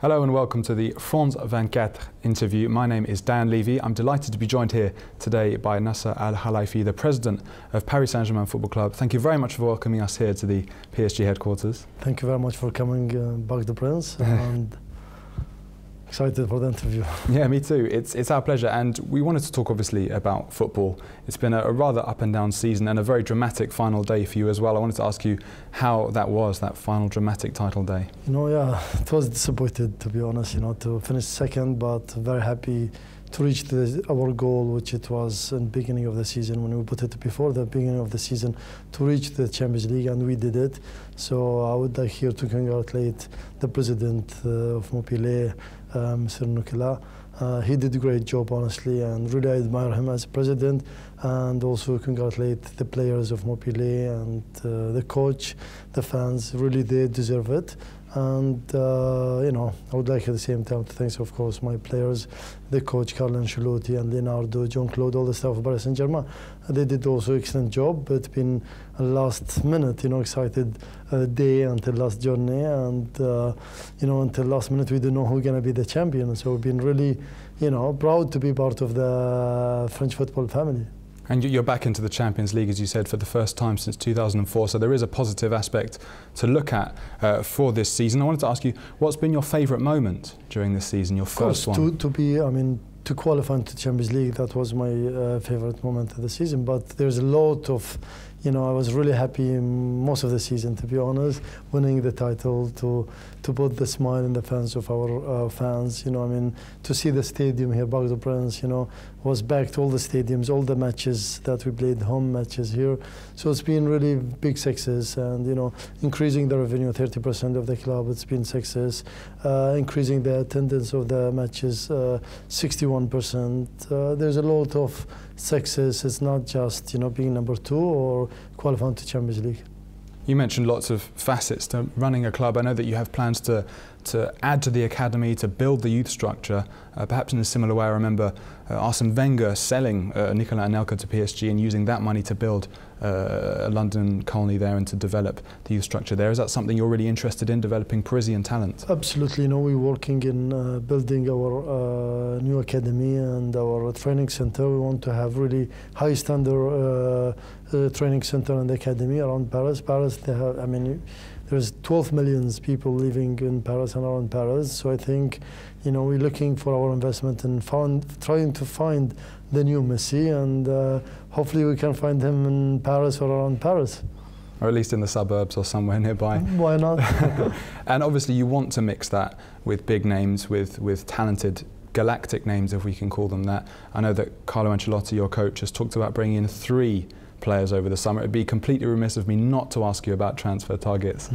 Hello and welcome to the France 24 interview. My name is Dan Levy. I'm delighted to be joined here today by Nasser Al-Khelaifi, the president of Paris Saint-Germain Football Club. Thank you very much for welcoming us here to the PSG headquarters. Thank you very much for coming back to Prince. And excited for the interview. Yeah, me too. It's our pleasure, and we wanted to talk obviously about football. It's been a rather up and down season and a very dramatic final day for you as well. I wanted to ask you how that was, that final dramatic title day. Yeah, it was disappointed, to be honest, to finish second, but very happy to reach our goal, which it was in the beginning of the season, when we put it before the beginning of the season, to reach the Champions League, and we did it. So I would like here to congratulate the president of Montpellier, Mr. Nicolas. He did a great job, honestly, and really I admire him as president, and also congratulate the players of Montpellier and the coach, the fans. Really, they deserve it. And I would like at the same time to thank, of course, my players, the coach Carlo Ancelotti and Leonardo, Jean-Claude, all the staff of Paris Saint-Germain. They did also excellent job. It's been a last minute, excited day until last journey, and until last minute we don't know who's going to be the champion. So we've been really, proud to be part of the French football family. And you're back into the Champions League, as you said, for the first time since 2004, so there is a positive aspect to look at for this season. I wanted to ask you, what's been your favourite moment during this season, your first one? To qualify into the Champions League, that was my favourite moment of the season, but there's a lot of, I was really happy most of the season, to be honest, winning the title, to put the smile in the fans of our fans, to see the stadium here, Parc des Princes, was back to all the stadiums, all the matches that we played, home matches here. So it's been really big success, and increasing the revenue 30% of the club, it's been success. Increasing the attendance of the matches 61%. There's a lot of success. It's not just being number 2 or qualifying to Champions League. You mentioned lots of facets to running a club. I know that you have plans to add to the academy, to build the youth structure. Perhaps in a similar way, I remember Arsene Wenger selling Nicolas Anelka to PSG and using that money to build a London colony there and to develop the youth structure there. Is that something you're really interested in, developing Parisian talent? Absolutely. We're working in building our new academy and our training center. We want to have really high standard training center and academy around Paris. They have, there's 12 million people living in Paris and around Paris. So I think, we're looking for our investment and trying to find the new Messi, and hopefully we can find him in Paris or around Paris. Or at least in the suburbs or somewhere nearby. Why not? And obviously you want to mix that with big names, with talented galactic names, if we can call them that. I know that Carlo Ancelotti, your coach, has talked about bringing in 3 players over the summer. It'd be completely remiss of me not to ask you about transfer targets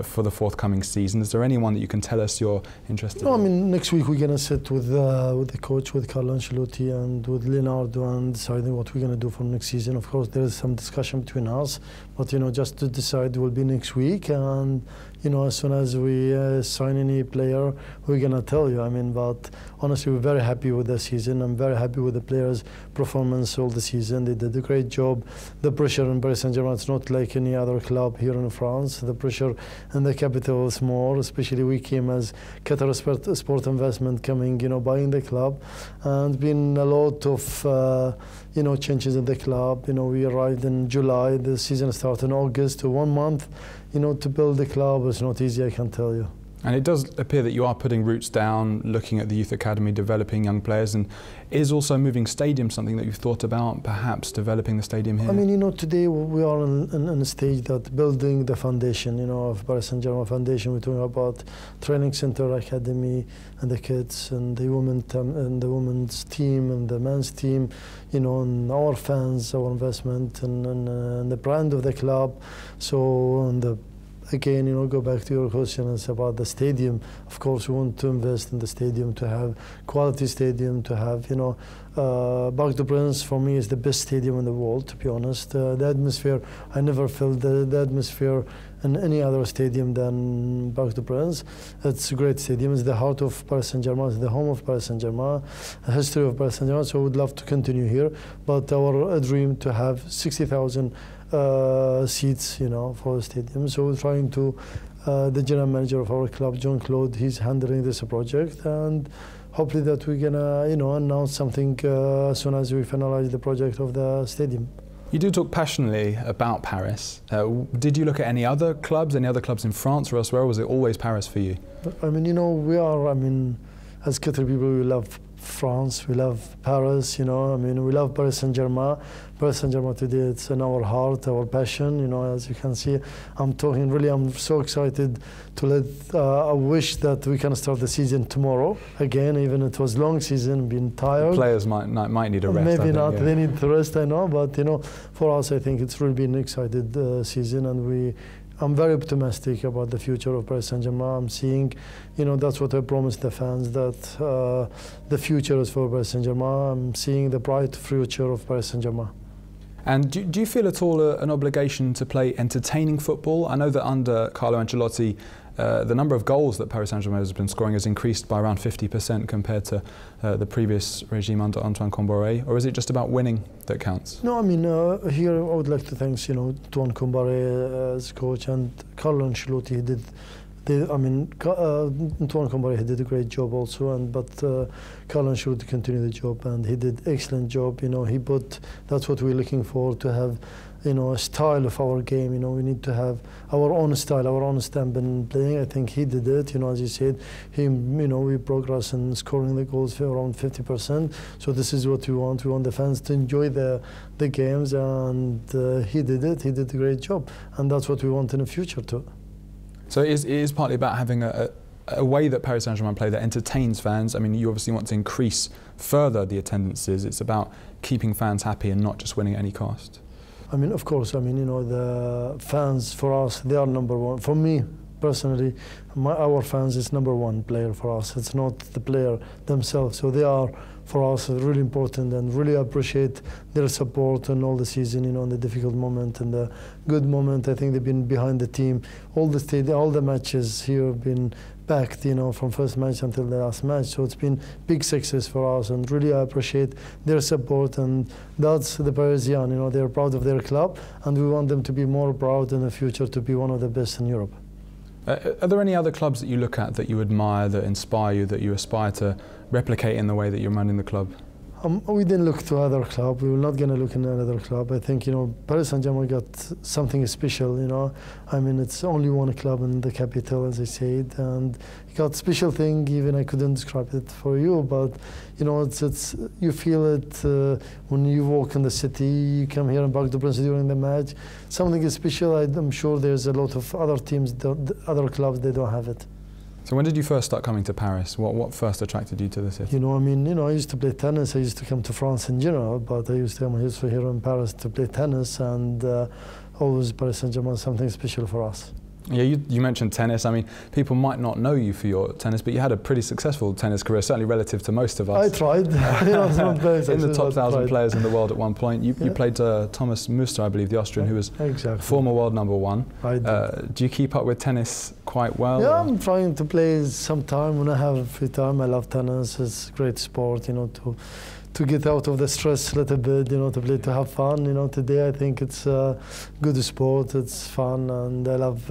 for the forthcoming season. Is there anyone that you can tell us you're interested in? Next week we're going to sit with the coach, with Carlo Ancelotti and with Leonardo, and deciding what we're going to do for next season. Of course, there is some discussion between us, but just to decide will be next week, and as soon as we sign any player, we're going to tell you. But honestly, we're very happy with the season. I'm very happy with the players' performance all the season. They did a great job. The pressure in Paris Saint-Germain, it's not like any other club here in France. The pressure in the capital is more, especially we came as Qatar Sport Investment coming, buying the club, and been a lot of changes in the club. We arrived in July, the season started in August, to 1 month. To build the club is not easy, I can tell you. And it does appear that you are putting roots down, looking at the youth academy, developing young players, and is also moving stadium something that you've thought about, perhaps developing the stadium here? Today we are in a stage that building the foundation, of Paris Saint-Germain foundation. We're talking about training center, academy, and the kids, and the women's team, and the men's team, and our fans, our investment, and the brand of the club. So, again, go back to your question, it's about the stadium. Of course, we want to invest in the stadium, to have quality stadium, to have, Parc des Princes for me is the best stadium in the world, to be honest. The atmosphere, I never felt the atmosphere in any other stadium than Parc des Princes. It's a great stadium. It's the heart of Paris Saint-Germain. It's the home of Paris Saint-Germain, the history of Paris Saint-Germain. So I would love to continue here. But our dream to have 60,000 seats, for the stadium. So we're trying to. The general manager of our club, Jean-Claude, he's handling this project, and hopefully that we're gonna, announce something as soon as we finalize the project of the stadium. You do talk passionately about Paris. Did you look at any other clubs in France or elsewhere, or was it always Paris for you? I mean, we are, as Qatari people, we love France, we love Paris, we love Paris Saint-Germain. Paris Saint-Germain today, it's in our heart, our passion, as you can see. I'm so excited to I wish that we can start the season tomorrow. Again, even it was long season, been tired. The players might need a rest. Maybe not, they need to rest, I know, but for us, I think it's really been an excited season, and I'm very optimistic about the future of Paris Saint-Germain. I'm seeing, that's what I promised the fans, that the future is for Paris Saint-Germain. I'm seeing the bright future of Paris Saint-Germain. And do you feel at all an obligation to play entertaining football? I know that under Carlo Ancelotti, the number of goals that Paris Saint-Germain has been scoring has increased by around 50% compared to the previous regime under Antoine Kombouaré, or is it just about winning that counts? No, here I would like to thank Antoine Kombouaré as coach, and Carlo Ancelotti Antoine Kombouaré did a great job also, but Carlo Ancelotti continued the job, and he did excellent job. That's what we're looking for, to have a style of our game. We need to have our own style, our own stamp in playing. I think he did it. As you said, we progress in scoring the goals for around 50%. So this is what we want. We want the fans to enjoy the games, and he did it. He did a great job, and that's what we want in the future too. So it is partly about having a way that Paris Saint-Germain play that entertains fans. You obviously want to increase further the attendances. It's about keeping fans happy and not just winning at any cost. Of course, the fans for us, they are number one. For me, personally, our fans is number one player for us. It's not the player themselves. So they are, for us, really important, and really appreciate their support in all the season, in the difficult moment and the good moment. I think they've been behind the team. All the matches here have been backed, from first match until the last match. So it's been big success for us, and really I appreciate their support. And that's the Parisian, they're proud of their club, and we want them to be more proud in the future to be one of the best in Europe. Are there any other clubs that you look at that you admire, that inspire you, that you aspire to replicate in the way that you're running the club? We didn't look to other club. We were not going to look in another club. I think, Paris Saint-Germain got something special, it's only one club in the capital, as I said, and it got special thing. Even I couldn't describe it for you, but, it's you feel it when you walk in the city. You come here in Parc des Princes during the match. Something is special. I'm sure there's a lot of other teams, other clubs, they don't have it. So when did you first start coming to Paris? What first attracted you to the city? I used to play tennis. I used to come to France in general, but I used to come here in Paris to play tennis, and always Paris Saint-Germain, something special for us. Yeah, you mentioned tennis. People might not know you for your tennis, but you had a pretty successful tennis career, certainly relative to most of us. I tried. In the top 1,000 players in the world at one point. You played Thomas Muster, I believe, the Austrian, who was former world #1. Do you keep up with tennis quite well? Yeah, I'm trying to play sometime when I have free time. I love tennis. It's a great sport, to get out of the stress a little bit, to play, to have fun. Today I think it's a good sport, it's fun, and I love,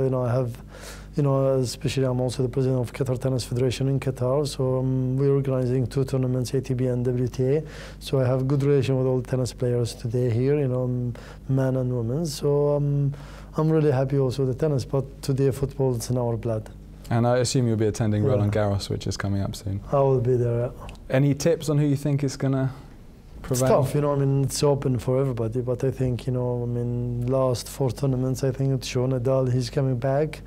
especially I'm also the president of Qatar Tennis Federation in Qatar, so we're organizing 2 tournaments, ATP and WTA, so I have good relation with all the tennis players today here, men and women, so I'm really happy also with the tennis, but today football is in our blood. And I assume you'll be attending Roland Garros, which is coming up soon. I will be there. Any tips on who you think is going to prevail? It's tough, it's open for everybody, but I think, last 4 tournaments, I think it's João Nadal, he's coming back,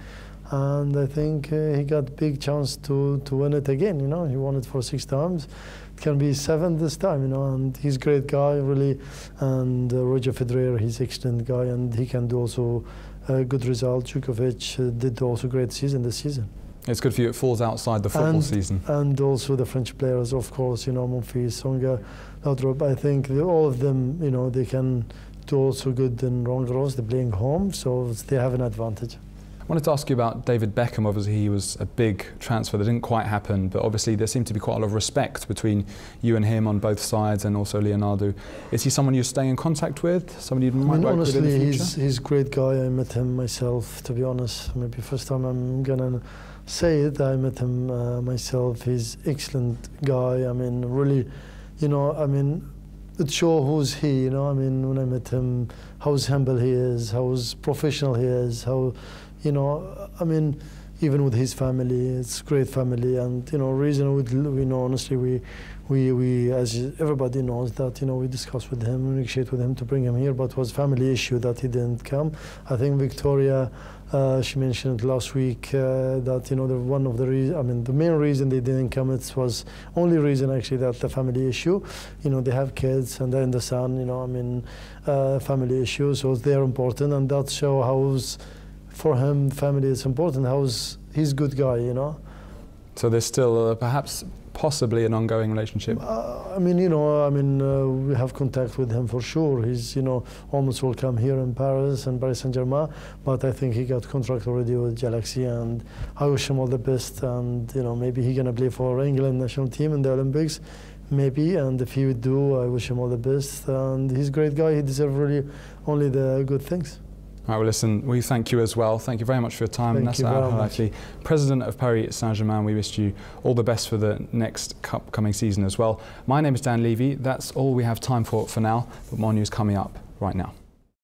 and I think he got big chance to win it again, he won it for 6 times. It can be 7 this time, and he's a great guy, really, and Roger Federer, he's an excellent guy, and he can do also a good result. Djokovic did also great season this season. It's good for you. It falls outside the football season. And also the French players, of course, you know, Monfils, Songa, Laudrup. I think all of them, you know, they can do also good in Roland Garros. They're playing home, so they have an advantage. I wanted to ask you about David Beckham. Obviously, he was a big transfer that didn't quite happen, but obviously there seemed to be quite a lot of respect between you and him on both sides, and also Leonardo. Is he someone you're staying in contact with? Somebody you might work with in the future? Honestly, he's a great guy. I met him myself, to be honest. Maybe first time I'm gonna say it. I met him myself. He's excellent guy. I mean, really, you know, I mean, it shows who's he, you know. I mean, when I met him, how humble he is, how professional he is, how, you know, I mean, even with his family, it's great family. And, you know, reason we know, honestly, we as everybody knows that, you know, we discussed with him, we negotiated with him to bring him here, but it was family issue that he didn't come. I think Victoria, she mentioned last week that, you know, one of the reasons, I mean, the main reason they didn't come, it was only reason actually that the family issue. You know, they have kids and they understand, you know, I mean, family issues, so they're important, and that show how for him family is important, he's a good guy, you know. So there's still perhaps possibly an ongoing relationship? I mean, you know, I mean, we have contact with him for sure. He's, you know, almost will come here in Paris and Paris Saint-Germain, but I think he got contract already with Galaxy, and I wish him all the best. And, you know, maybe he's gonna play for England national team in the Olympics, maybe. And if he would do, I wish him all the best. And he's a great guy. He deserves really only the good things. All right, well, listen, we thank you as well. Thank you very much for your time. Thank you very much. President of Paris Saint-Germain, we wish you all the best for the next upcoming season as well. My name is Dan Levy. That's all we have time for now, but more news coming up right now.